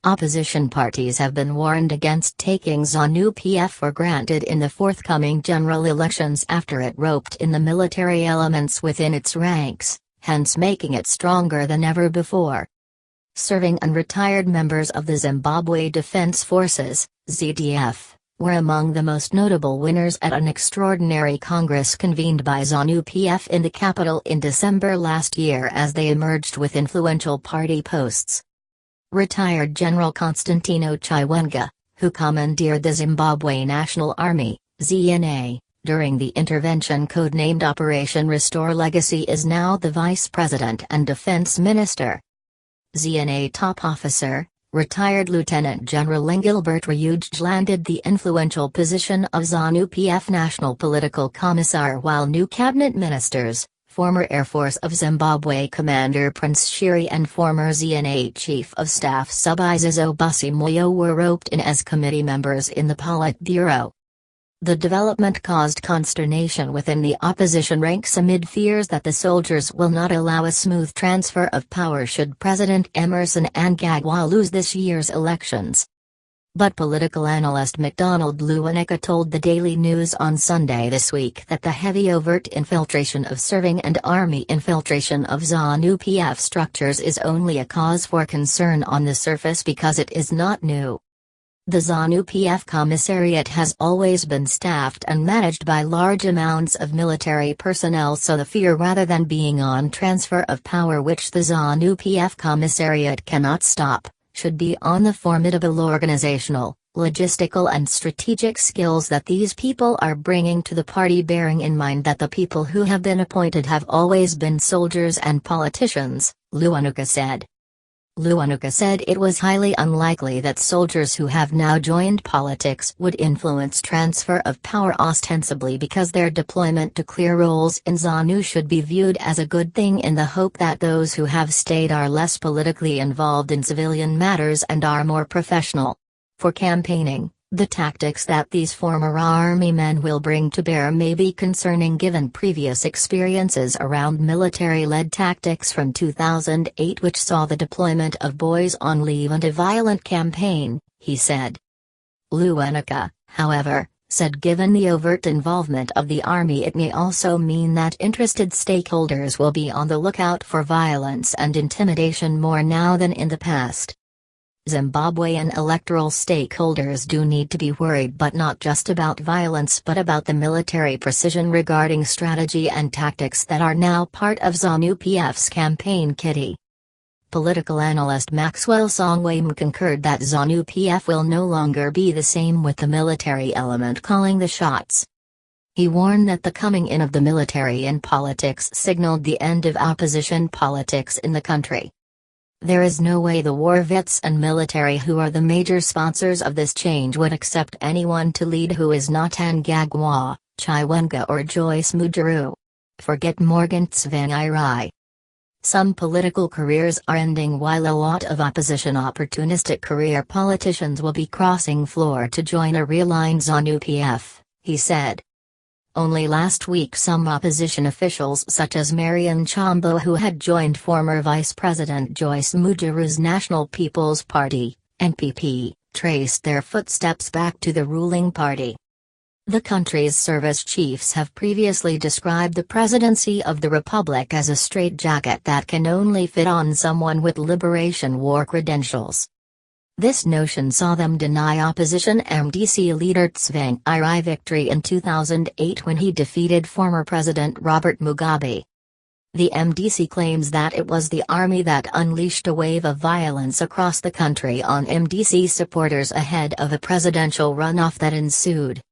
Opposition parties have been warned against taking ZANU PF for granted in the forthcoming general elections after it roped in the military elements within its ranks, hence making it stronger than ever before. Serving and retired members of the Zimbabwe Defense Forces, ZDF, were among the most notable winners at an extraordinary congress convened by ZANU PF in the capital in December last year as they emerged with influential party posts. Retired General Constantino Chiwenga, who commandeered the Zimbabwe National Army, ZNA, during the intervention codenamed Operation Restore Legacy, is now the Vice President and Defense Minister. ZNA top officer, retired Lieutenant General Ngilbert Ryuj landed the influential position of ZANU PF National Political Commissar, while new cabinet ministers, former Air Force of Zimbabwe Commander Prince Shiri and former ZNA Chief of Staff Subizizo Busimoyo were roped in as committee members in the Politburo. The development caused consternation within the opposition ranks amid fears that the soldiers will not allow a smooth transfer of power should President Emmerson Mnangagwa lose this year's elections. But political analyst MacDonald Lewanika told the Daily News on Sunday this week that the heavy overt infiltration of serving and army infiltration of ZANU PF structures is only a cause for concern on the surface because it is not new. The ZANU PF commissariat has always been staffed and managed by large amounts of military personnel, so the fear rather than being on transfer of power, which the ZANU PF commissariat cannot stop, should be on the formidable organizational, logistical and strategic skills that these people are bringing to the party, bearing in mind that the people who have been appointed have always been soldiers and politicians, Lewanika said. Lewanika said it was highly unlikely that soldiers who have now joined politics would influence transfer of power, ostensibly because their deployment to clear roles in ZANU should be viewed as a good thing, in the hope that those who have stayed are less politically involved in civilian matters and are more professional. For campaigning, the tactics that these former army men will bring to bear may be concerning given previous experiences around military-led tactics from 2008, which saw the deployment of boys on leave and a violent campaign, he said. Lewanika, however, said given the overt involvement of the army, it may also mean that interested stakeholders will be on the lookout for violence and intimidation more now than in the past. Zimbabwean electoral stakeholders do need to be worried, but not just about violence but about the military precision regarding strategy and tactics that are now part of ZANU PF's campaign kitty. Political analyst Maxwell Songwayam concurred that ZANU PF will no longer be the same with the military element calling the shots. He warned that the coming in of the military in politics signaled the end of opposition politics in the country. There is no way the war vets and military, who are the major sponsors of this change, would accept anyone to lead who is not Mnangagwa, Chiwenga or Joyce Mujiru. Forget Morgan Tsvangirai. Some political careers are ending while a lot of opposition opportunistic career politicians will be crossing floor to join a realigned ZANU PF, he said. Only last week some opposition officials such as Marion Chambo, who had joined former Vice President Joyce Mujiru's National People's Party, NPP, traced their footsteps back to the ruling party. The country's service chiefs have previously described the presidency of the republic as a straitjacket that can only fit on someone with Liberation War credentials. This notion saw them deny opposition MDC leader Tsvangirai victory in 2008 when he defeated former President Robert Mugabe. The MDC claims that it was the army that unleashed a wave of violence across the country on MDC supporters ahead of a presidential runoff that ensued.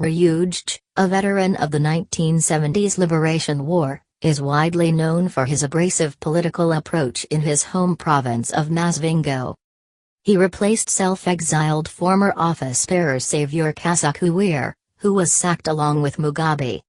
Ryuj, a veteran of the 1970s Liberation War, is widely known for his abrasive political approach in his home province of Masvingo. He replaced self-exiled former office bearer Saviour Kasukuwere, who was sacked along with Mugabe.